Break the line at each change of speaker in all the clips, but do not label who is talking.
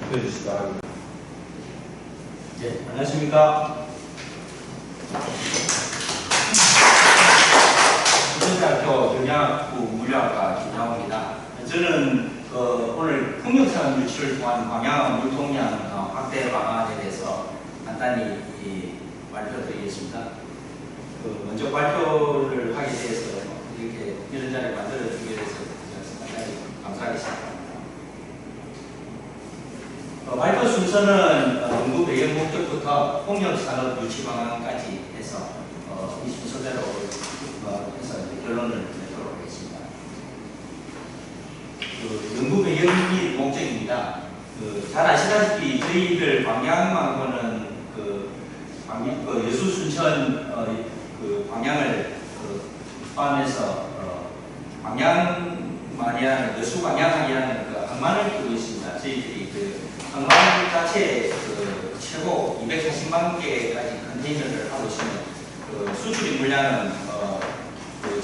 발표해 주시기 바랍니다.
네, 안녕하십니까. 부천대학교 경영학부 물리학과 김양호입니다. 저는 오늘 풍력산 유치를 통한 방향 물통량 확대 방안에 대해서 간단히 발표드리겠습니다. 먼저 발표를 하게 돼서 이렇게 이런 자리를 만들어주게 돼서 상당히 감사하겠습니다. 발표 순서는 연구 배경 목적부터 폭력산업 유치 방안까지 해서 이 순서대로 해서 결론을 내도록 하겠습니다. 연구 배경 및 목적입니다. 잘 아시다시피 저희들 방향망고는 여수순천 방향을 포함해서 방향만이 아니라 여수 방향이라는 항만을 끼고 있습니다. 저희들이 항만 자체에 최고 240만 개까지 컨테이너를 하고 있으면 수출 물량은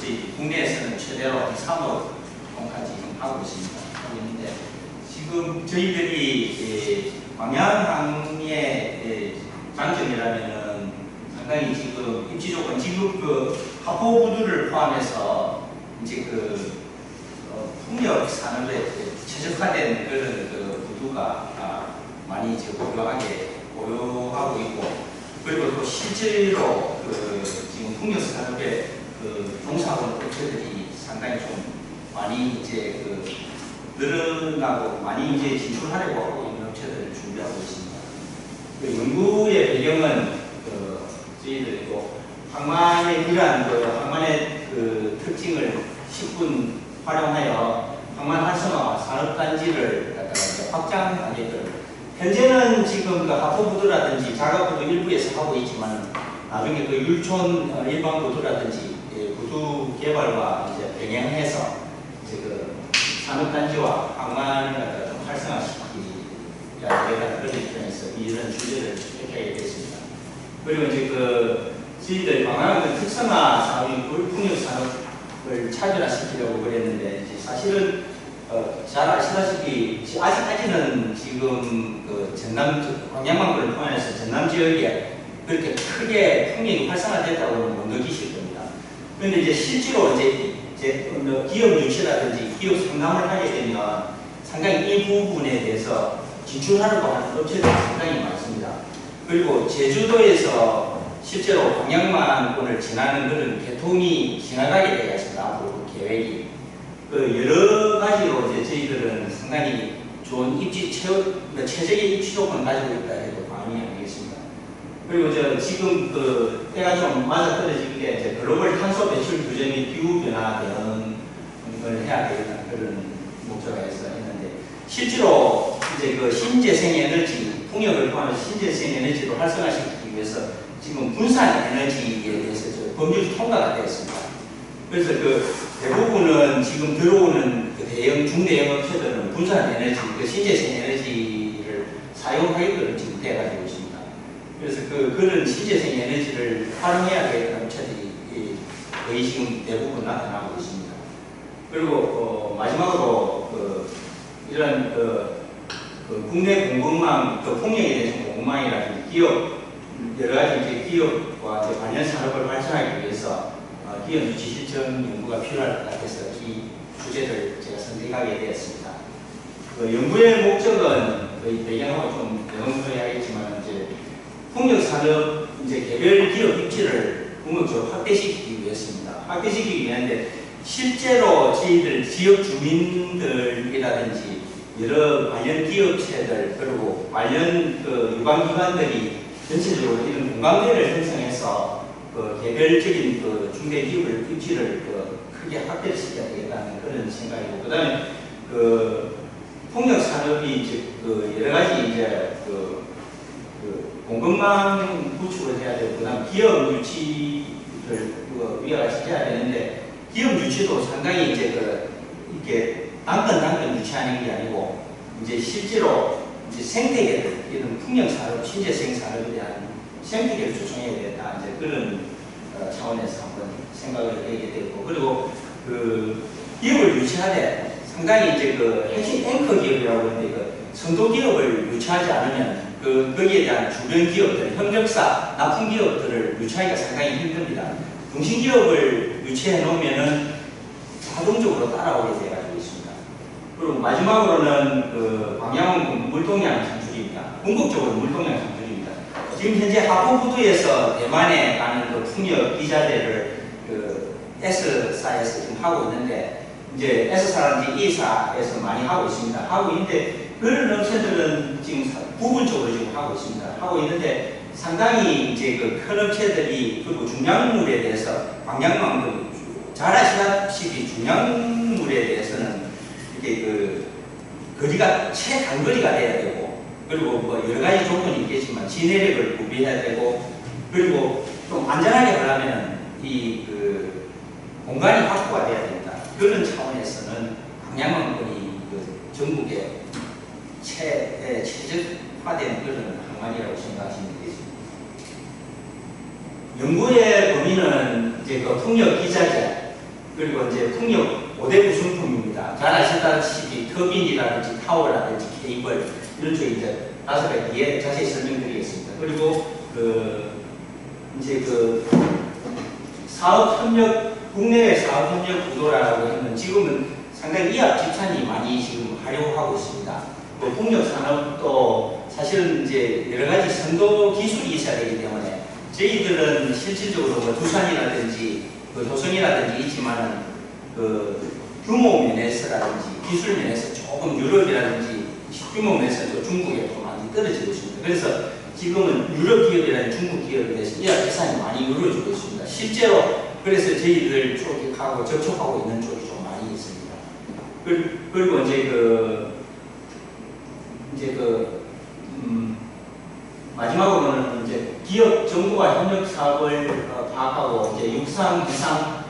저희 국내에서는 최대로 3억 톤까지 하고 있습니다. 하고 있는데 지금 저희들이 방향항의 장점이라면은 상당히 지금 입지 조건 지금 하포부두를 포함해서 이제 풍력 산업에 최적화된 그런 부두가 많이 이제 보유하고 있고, 그리고 또 실제로 지금 풍력 산업에 종사하는 업체들이 상당히 좀 많이 이제 늘어나고 많이 이제 진출하려고 하고 있는 업체들을 준비하고 있습니다. 연구의 배경은 저희들이고 항만의 이러한 항만의 특징을 10분 활용하여 항만 활성화 산업단지를 확장하게끔, 현재는 지금 하포부두라든지 자가부두 일부에서 하고 있지만 나중에 율촌 일반 부두라든지 부두 개발과 이제 병행해서 이제 산업단지와 항만을 좀 활성화시키기가 그런 입장에서 이런 주제를 택하게 됐습니다. 그리고 이제 저희들 방향은 특성화 산업인 풍력 산업을 차별화시키려고 그랬는데, 이제 사실은 잘 아시다시피 아직까지는 지금 전남 광양만구를 포함해서 전남 지역에 그렇게 크게 풍력이 활성화됐다고는 못 느끼실 겁니다. 그런데 이제 실제로 이제 기업 유치라든지 기업 상담을 하게 되면 상당히 이 부분에 대해서 진출하려고 하는 업체들이 상당히 많습니다. 그리고 제주도에서 실제로 광양만군을 지나는 그런 개통이 지나가게 되어 있습니다. 앞으로 계획이. 여러 가지로 이제 저희들은 상당히 좋은 최적의 입지 조건을 가지고 있다 해도 과언이 아니겠습니다. 그리고 지금 때가 좀 맞아떨어진 게 이제 글로벌 탄소 배출 규제 및 기후 변화 대응을 해야 되겠다는 그런 목적에 해서 했는데, 실제로 이제 신재생 에너지, 풍력을 포함해서 신재생 에너지를 활성화시키기 위해서 지금 분산 에너지에 대해서 법률이 통과가 되었습니다. 그래서 대부분은 지금 들어오는 대형, 중대형 업체들은 분산 에너지, 신재생 에너지를 사용하게끔 지금 돼가지고 있습니다. 그래서 그런 신재생 에너지를 활용해야 되는 업체들이 거의 지금 대부분 나타나고 있습니다. 그리고 마지막으로 이런 국내 공급망, 풍력에 대해서 공급망이라든지 기업, 여러 가지 이제 기업과 이제 관련 산업을 발전하기 위해서 기업 유치 실천 연구가 필요할 것 같아서 이 주제를 제가 선택하게 되었습니다. 연구의 목적은 거의 배경하고 좀 내용서야겠지만 이제 풍력 산업 이제 개별 기업 입지를 궁극적으로 확대시키기 위해서입니다. 확대시키기 위한데 실제로 저희들 지역 주민들이라든지 여러 관련 기업체들 그리고 관련 유관기관들이 전체적으로 이런 공감대를 형성해서 개별적인 중대 기업을 입지를 크게 확대를 시켜야 되겠다는 그런 생각이고, 그다음에 풍력 산업이 여러 가지 이제 공급망 구축을 해야 되고, 그다음 기업 유치를 위와 같이 해야 되는데, 기업 유치도 상당히 이제 이렇게 단건 유치하는 게 아니고 이제 실제로 이제 생태계를, 이런 풍력 산업, 신재생 산업에 대한 생태계를 조성해야 되겠다, 이제 그런 차원에서 한번 생각을 하게 되고, 그리고 기업을 유치하되 상당히 이제 핵심 앵커 기업이라고 하는데 선도 기업을 유치하지 않으면 거기에 대한 주변 기업들, 협력사, 납품 기업들을 유치하기가 상당히 힘듭니다. 중심 기업을 유치해 놓으면은 자동적으로 따라오게 되어가지고 있습니다. 그리고 마지막으로는 그 방향은 물동량 창출입니다. 궁극적으로 물동량 창출입니다. 지금 현재 하포부두에서 대만에 가는 그 풍력 기자재를 그 S사에서 지금 하고 있는데, 이제 S사라든지 E사에서 많이 하고 있습니다. 하고 있는데, 그런 업체들은 지금 부분적으로 지금 하고 있습니다. 하고 있는데, 상당히 이제 그 큰 업체들이, 그리고 중량물에 대해서, 방향망도 잘 아시다시피 중량물에 대해서는 이렇게 그 거리가 최단거리가 돼야 되고, 그리고 뭐 여러 가지 조건이 있겠지만 진해력을 구비해야 되고, 그리고 좀 안전하게 하려면 이 그 공간이 확보가 돼야 됩니다. 그런 차원에서는 방향망권이 그 전국에 최적화된 그런 항만이라고 생각하시면 되겠습니다. 연구의 범위는 이제 그 풍력 기자재, 그리고 이제 풍력 5대 구성품입니다. 잘 아시다시피 터빈이라든지 타워라든지 케이블 이런 쪽에 이제 5가지 뒤에 자세히 설명드리겠습니다. 그리고 이제 사업 협력, 국내외 사업 협력 구도라고 하면 지금은 상당히 이합 집산이 많이 지금 하려고 하고 있습니다. 풍력 산업도 사실은 이제 여러 가지 선도 기술이 있어야 되기 때문에 저희들은 실질적으로 뭐 두산이라든지 효성이라든지 있지만은 규모 면에서라든지 기술 면에서 조금 유럽이라든지 규모 면에서 중국에 좀 많이 떨어지고 있습니다. 그래서 지금은 유럽 기업이라든지 중국 기업에 대해서 이합 집산이 많이 이루어지고 있습니다. 실제로 그래서 저희들 쪽하고 접촉하고 있는 쪽이 좀 많이 있습니다. 그리고 이제 마지막으로는 이제 기업 정부와 협력 사업을 파악하고 이제 육상, 해상,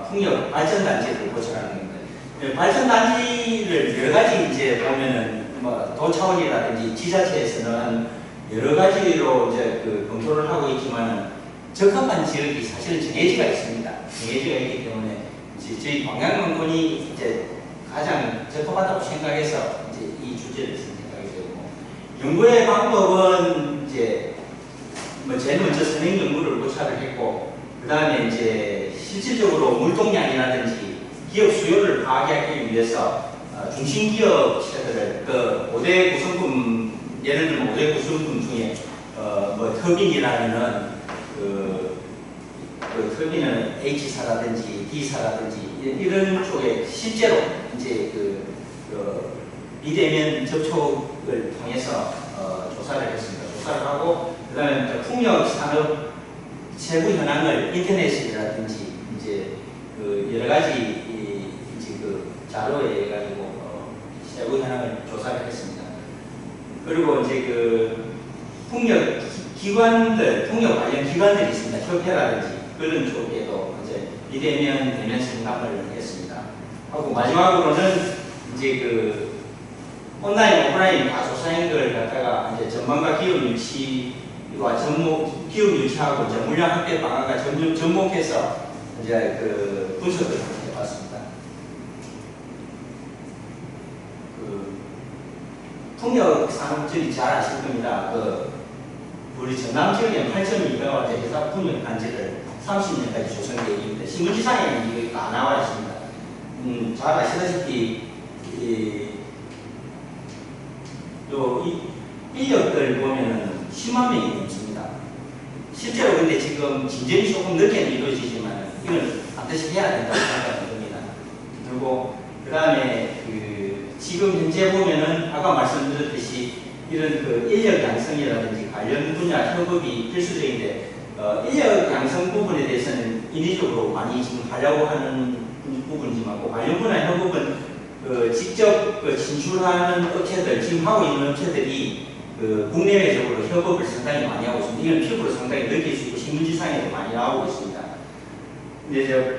풍력 발전단지를 고쳐가는 겁니다. 발전단지를 여러 가지 이제 보면은 뭐 도 차원이라든지 지자체에서는 여러 가지로 이제 검토를 하고 있지만은 적합한 지역이 사실은 정해지가 있습니다. 정해지가 있기 때문에 이제 저희 방향망권이 이제 가장 적합하다고 생각해서 이제 이 주제를 선택하게 되고, 연구의 방법은 이제 뭐 제일 먼저 선행 연구를 고찰을 했고, 그 다음에 이제 실질적으로 물동량이라든지 기업 수요를 파악하기 위해서 중심 기업체들을 5대 구성품, 예를 들면 5대 구성품 중에 뭐 터빈이라면은 터빈은 H사라든지 D사라든지 이런 쪽에 실제로 이제 비대면 접촉을 통해서 조사를 했습니다. 조사를 하고, 그 다음에 풍력 산업 세부 현황을 인터넷이라든지 이제 여러 가지 이제 자료에 가지고 세부 현황을 조사를 했습니다. 그리고 이제 풍력 기관들, 풍력 관련 기관들이 있습니다. 협회라든지 그런 쪽에도 이제 비대면 대면 상담을 했습니다. 하고 마지막으로는 이제 온라인, 오프라인 다조사인 걸 갖다가 이제 전망과 기업 유치와 기업 유치하고 이제 물량 확대 방안과 접목해서 이제 분석을 해봤습니다. 풍력 산업들이 잘 아실 겁니다. 우리 전남 지역에 8.2가와트 해상 풍력 단지를 30년까지 조성되어 있는데 신문지상에는 이게 다 나와 있습니다. 잘 아시다시피 인력들 보면은 10만 명이 넘습니다. 실제로 근데 지금 진전이 조금 늦게는 이루어지지만 이건 반드시 해야 된다고 생각하는 겁니다. 그리고 그 다음에 지금 현재 보면은 아까 말씀드렸듯이 이런 인력 양성이라든지 관련 분야 협업이 필수적인데 인력 양성 부분에 대해서는 인위적으로 많이 지금 하려고 하는 부분이지만 관련 분야 협업은 직접 진출하는 업체들, 지금 하고 있는 업체들이 국내외적으로 협업을 상당히 많이 하고 있습니다. 이건 피부로 상당히 느낄 수 있고 신문지상에도 많이 나오고 있습니다. 근데 이제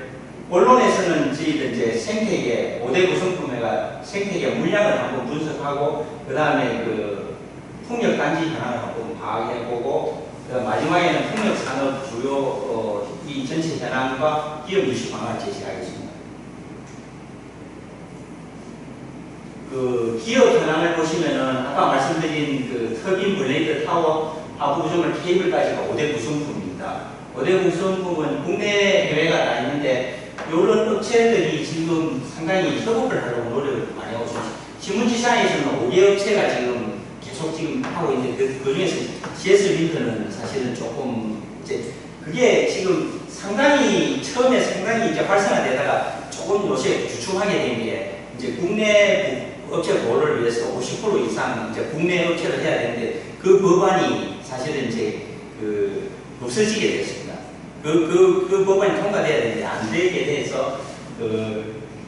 언론에서는 저희들 이제 생태계 5대 구성품에가 생태계 물량을 한번 분석하고 그 다음에 풍력 단지 현황을 한번 파악해보고 마지막에는 풍력 산업 주요 이 전체 현황과 기업 유치 방안을 제시하겠습니다. 그 기업 현황을 보시면은 아까 말씀드린 그 터빈 블레이드 타워 하부 구조물 케이블까지가 5대 구성품입니다. 5대 구성품은 국내 해외가 다 있는데 이런 업체들이 지금 상당히 협업을 하려고 노력을 많이 하고 있습니다. 신문지사에서는 5개 업체가 지금 계속 지금 하고 있는데 그 중에서 CS 윈드는 사실은 조금 이제 그게 지금 상당히 처음에 상당히 이제 활성화되다가 조금 요새 주춤하게 된 게 이제 국내 업체 보호를 위해서 50% 이상 이제 국내 업체를 해야 되는데 그 법안이 사실은 이제 그 없어지게 됐습니다. 그 법안이 통과돼야 되는데 안 되게 돼서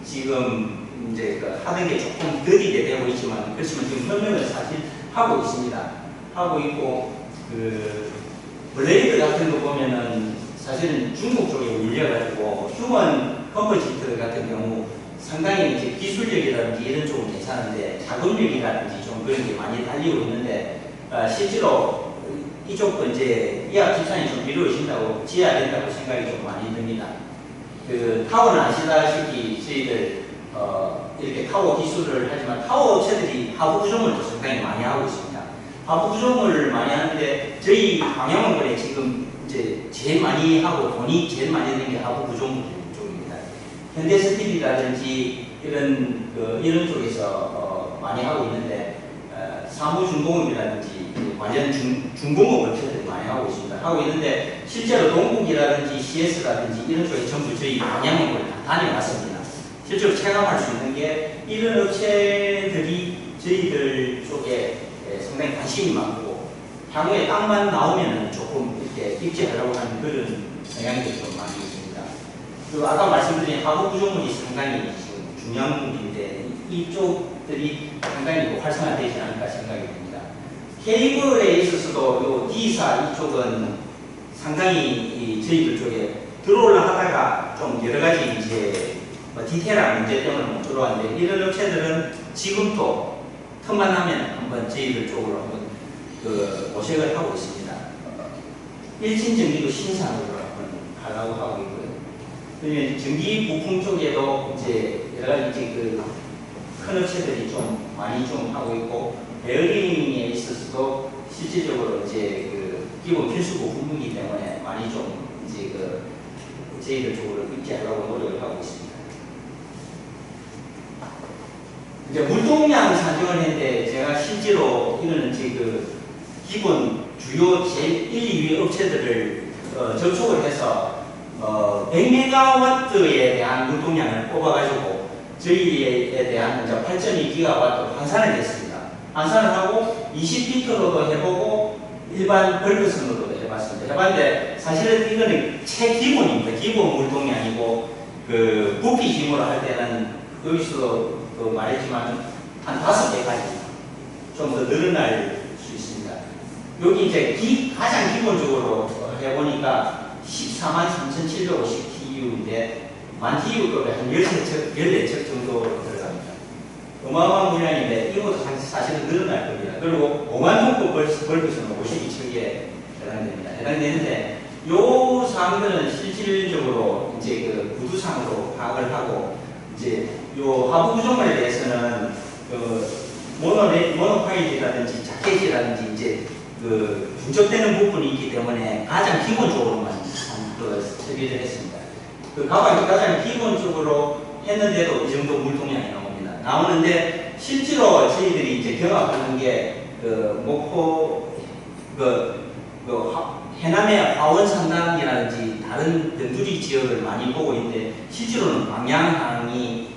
지금 이제 하는 게 조금 더디게 되고 있지만 그렇지만 지금 협력을 사실 하고 있습니다. 하고 있고 블레이드 같은 거 보면은 사실은 중국 쪽에 밀려가지고 휴먼 컴포지트 같은 경우 상당히 이제 기술력이라든지 이런 쪽은 괜찮은데 자금력이라든지 좀 그런 게 많이 달리고 있는데 실제로 이쪽도 이제 이학 집산이 좀 이루어진다고 지어야 된다고 생각이 좀 많이 듭니다. 타워는 아시다시피 저희들 이렇게 타워 기술을 하지만 타워 업체들이 하부 구조물도 상당히 많이 하고 있습니다. 하부 구조물을 많이 하는데 저희 방향원군에 지금 이제 제일 많이 하고 돈이 제일 많이 드는 게 하부 구조물 쪽입니다. 현대스틸이라든지 이런 쪽에서 많이 하고 있는데 사무중공업이라든지 완전 중공업 업체들이 많이 하고 있습니다. 하고 있는데 실제로 동국이라든지 CS라든지 이런 쪽에 전부 저희 방향원군을 다 다녀왔습니다. 실제로 체감할 수 있는 게 이런 업체들이 저희들 쪽에 상당히 관심이 많고 향후에 땅만 나오면 조금 이렇게 입지하려고 하는 그런 영향들이 좀 많이 있습니다. 그리고 아까 말씀드린 하부 구조물이 상당히 지금 중요한 부분인데 이쪽들이 상당히 활성화되지 않을까 생각이 듭니다. 케이블에 있어서도 요 D사 이쪽은 상당히 저희들 쪽에 들어올라 하다가 좀 여러 가지 이제 디테일한 문제 때문에 못 들어왔는데 이런 업체들은 지금도 틈만 나면 한번 저희들 쪽으로 한번 모색을 하고 있습니다. 일진 전기도 신상으로 한번 가려고 하고 있고요. 그러면 전기 부품 쪽에도 이제 여러 가지 이제 큰 업체들이 좀 많이 좀 하고 있고 베어링에 있어서도 실질적으로 이제 기본 필수 부품이기 때문에 많이 좀 이제 저희들 쪽으로 입지하려고 노력을 하고 있습니다. 이제 물동량 산정을 했는데 제가 실제로 이거는 이제 기본 주요 제1, 2위 업체들을 접촉을 해서 100메가와트에 대한 물동량을 뽑아가지고 저희에 대한 8.2기가와트 환산을 했습니다. 환산을 하고 20리터로도 해보고 일반 벌크선으로도 해봤습니다. 해봤는데 사실은 이거는 최기본입니다. 기본 물동량이고 부피 힘으로 할 때는 여기서도 말했지만 한 5배까지 좀 더 늘어날 수 있습니다. 여기 이제 가장 기본적으로 해보니까 143,750TU인데 만 TU급에 한 14척 정도 들어갑니다. 어마어마한 물량인데 이것도 사실은 늘어날 겁니다. 그리고 5만 톤급 벌크선은 52척에 해당됩니다. 해당되는데 요 사항들은 실질적으로 이제 구두상으로 파악을 하고 이제 요 하부 구조물에 대해서는 모노파일이라든지 자켓이라든지 이제 분석되는 부분이 있기 때문에 가장 기본적으로만 설계를 했습니다. 가장 기본적으로 했는데도 이 정도 물동량이 나오는데 실제로 저희들이 이제 경험하는 게 목포 해남의 화원산단이라든지 다른 변두리 지역을 많이 보고 있는데 실제로는 방향항이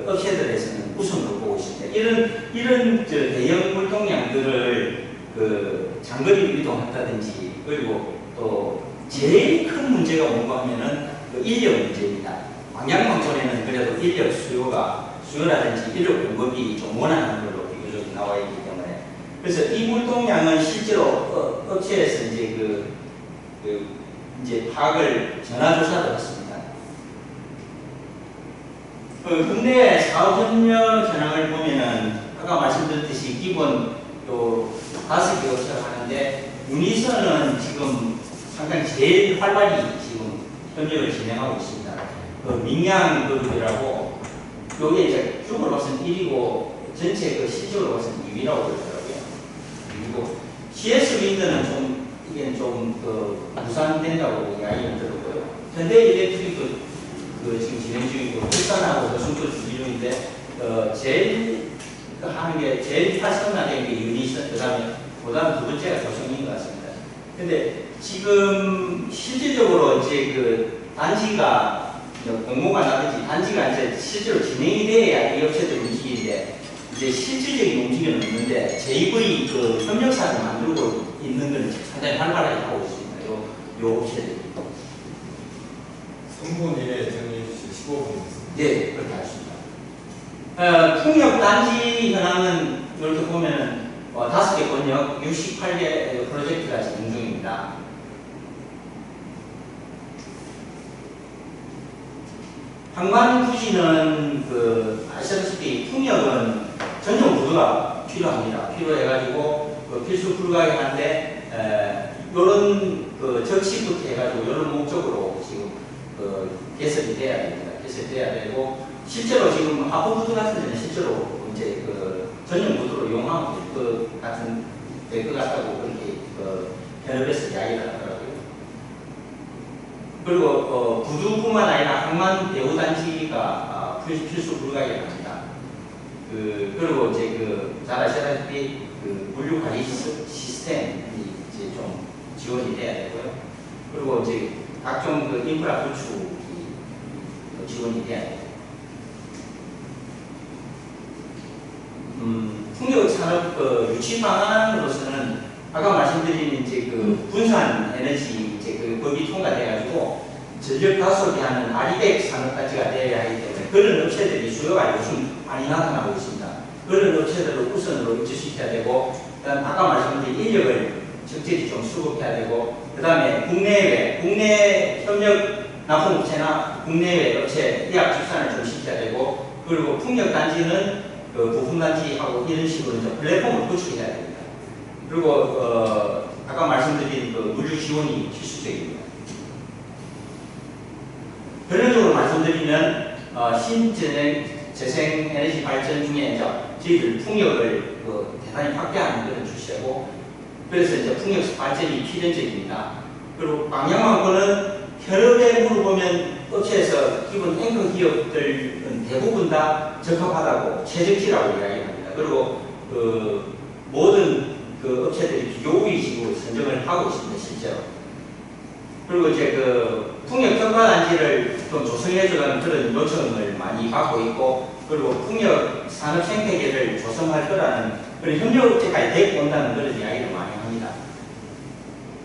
업체들에서는 우선으로 보고 있습니다. 이런 대형 물동량들을 장거리 이동한다든지 그리고 또 제일 큰 문제가 뭔가 하면은 인력 문제입니다. 방향망전에는 그래도 인력 수요라든지 인력 공급이 좀 원하는 걸로 비교적으로 나와 있기 때문에 그래서 이 물동량은 실제로 업체에서 이제 이제 파악을 전화조사를 했습니다. 국내 사업협력 현황을 보면은 아까 말씀드렸듯이 기본 요 5개 업체가 하는데 유니선은 지금 상당히 제일 활발히 지금 협력을 진행하고 있습니다. 민양그룹이라고 요게 이제 규모로서는 1위고 전체 그 실적으로 봐서는 2위라고 그러더라고요. 그리고 CS 윈드는 좀 이게 좀 무산된다고 이야기를 들었고요. 현대일렉트릭도 지금 진행 중이고 일산하고 순도 준비 중인데 제일 하는 게 제일 활성화된 게 유니선, 그다음에 그다음 두 번째가 조성인 것 같습니다. 근데 지금 실질적으로 이제 그 단지가 공모가 나든지 단지가 이제 실제로 진행이 돼야 이 업체들이 움직이는데 이제 실질적인 움직임은 없는데 JV 그 협력사를 만들고 있는 건 상당히 활발하게 하고 있습니다. 요 업체들이.
3분 이내에 정리해 주실 15분 있습니다.
네, 그렇게 하십니다. 풍력 단지 현황은 이렇게 보면은 5개 권역 68개 프로젝트가 진행 중입니다. 항만 부지는 아시다시피 풍력은 전용 구조가 필요합니다. 필요해가지고 필수 불가능한데 이런 적시부터 해가지고 이런 목적으로 지금 개설이 돼야 됩니다. 개설돼야 되고 실제로 지금 하부구조 같은 데는 실제로 이제 전용 구조로 이용하면 될 것 같다고 그렇게 현업에서 이야기를 하더라고요. 그리고 구두뿐만 아니라 항만 배후 단지가 필수 불가결합니다. 그리고 이제 잘 아시다시피 물류 관리 시스템이 이제 좀 지원이 돼야 되고요. 그리고 이제 각종 인프라 구축이 지원이 돼야 돼요. 풍력 산업 유치 방안으로서는 아까 말씀드린 이제 분산 에너지 이제 법이 통과돼가지고 전력 가속이 하는 아리백 산업까지가 되어야 하기 때문에 그런 업체들이 수요가 요즘 많이 나타나고 있습니다. 그런 업체들을 우선으로 유치시켜야 되고, 그다음 아까 말씀드린 인력을 적절히 좀 수급해야 되고, 그다음에 국내 협력 납품업체나 국내외 업체 예약 집산을 좀 시켜야 되고, 그리고 풍력 단지는 부품 단지하고 이런 식으로 이제 플랫폼을 구축해야 됩니다. 그리고 아까 말씀드린 물류 지원이 필수적입니다. 결론적으로 말씀드리면 신재생 에너지 발전 중에 이제 저희들 풍력을 대단히 확대하는 그런 추세고, 그래서 이제 풍력 발전이 필연적입니다. 그리고 방향망고는 현업에 물어보면 업체에서 기본 앵커 기업들은 대부분 다 적합하다고 최적지라고 이야기합니다. 그리고 모든 업체들이 비교 우위지구 선정을 하고 있습니다, 실제로. 그리고 이제 풍력 특화 단지를 좀 조성해주라는 그런 요청을 많이 받고 있고, 그리고 풍력 산업 생태계를 조성할 거라는 그런 협력업체까지 데리고 온다는 그런 이야기를 많이 합니다.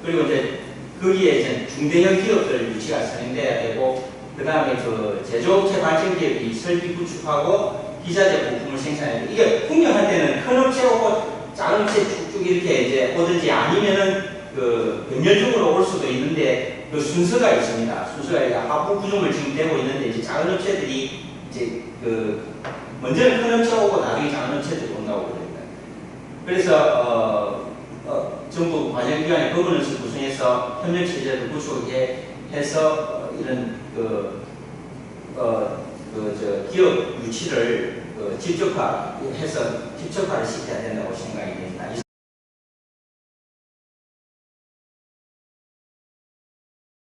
그리고 이제 거기에 이제 중대형 기업들 유치가 선행돼야 되고, 그 다음에 제조업체 발전 기업이 설비 구축하고 기자재 부품을 생산해야 돼. 이게 풍력할 때는 큰 업체 오고 작은 업체 쭉쭉 이렇게 이제 오든지 아니면은 병렬적으로 올 수도 있는데 순서가 있습니다. 순서가 하부 구조물 지금 되고 있는데 이제 작은 업체들이 이제 먼저는 큰 업체 오고 나중에 작은 업체들이 온다고 그럽니다. 그래서 정부 관련기관의 거버넌스 구성해서 협력체제를 구축해서 이런 기업 유치를 집적화해서 집적화를 시켜야 된다고 생각이 됩니다.